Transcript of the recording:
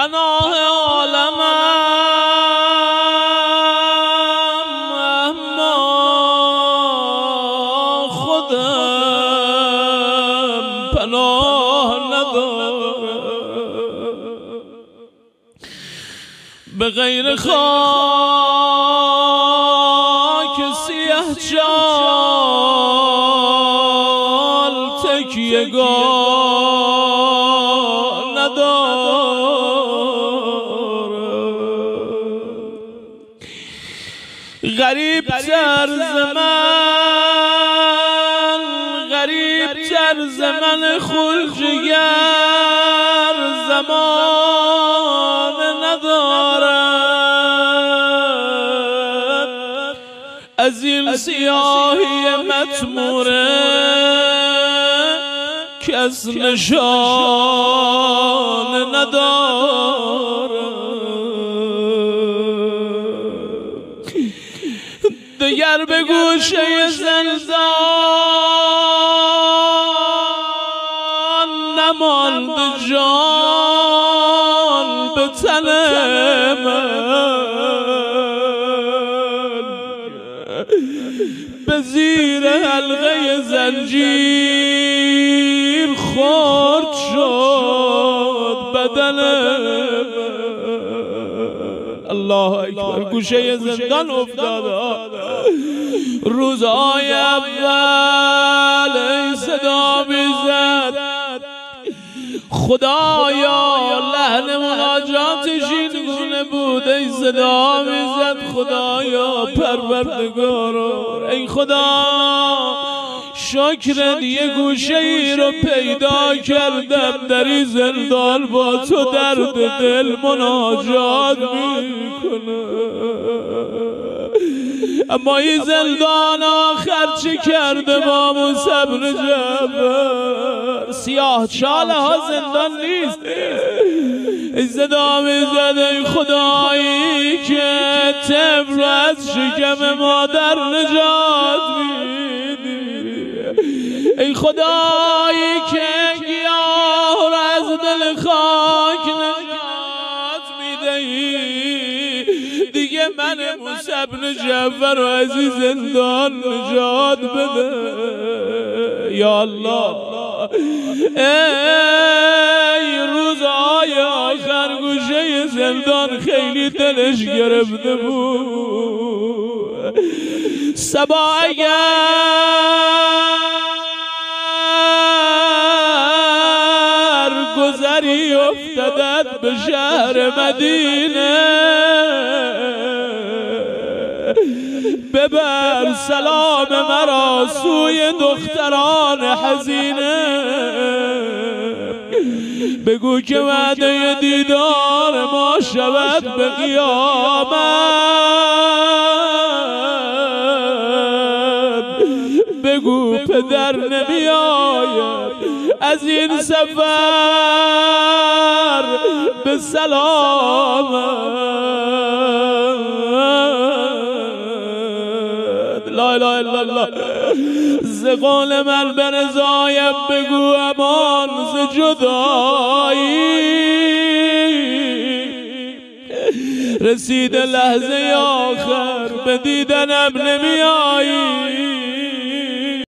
پناه عالمم اما خودم پناه ندارم. به غیر خاک سیه چال تکیه‌گاه ندارم. غریب طرز من، غریب طرز من خلجگر زمان ندارد. از این سیاهی مطموره کس نشان ندارد. دگر به گوشه زندان نماند جان به تن من. به زیر حلقه زنجیر خرد شد بدن من. الله اکبر. گوشه زندان افتاد. روزهای اول ای صدا میزد خدایا، لحن مناجاتش این گونه بود. ای صدا میزد خدایا پروردگارا، ای خدا شکر یه گوشه ای رو پیدا کردم در این زندان با تو درد دل مناجات میکنه. اما این زندان آخر چه کرده با موسی بن جعفر؟ سیاه چاله ها زندان نیست. صدا میزد ای خدایی که طفل رو از شکم مادر نجات میدی، ای خدایی که گیاه رو از دل خاک نجات میدهی، دیگه من موسی بن جعفر رو از این زندان نجات بده یا الله. ای روزهای آخر گوشه زندان خیلی دلش گرفته بود. صبا اگر گذری افتادد به شهر مدینه، ببر سلام مرا سوی دختران حزینه. بگو که وعده دیدار ما شود به قیامت. بگو پدر نمی آید از این سفر به سلامت. لا اله الا الله. ز قول من به رضایم بگو امان ز جدایی. رسید لحظه آخر به دیدنم نمی آیی.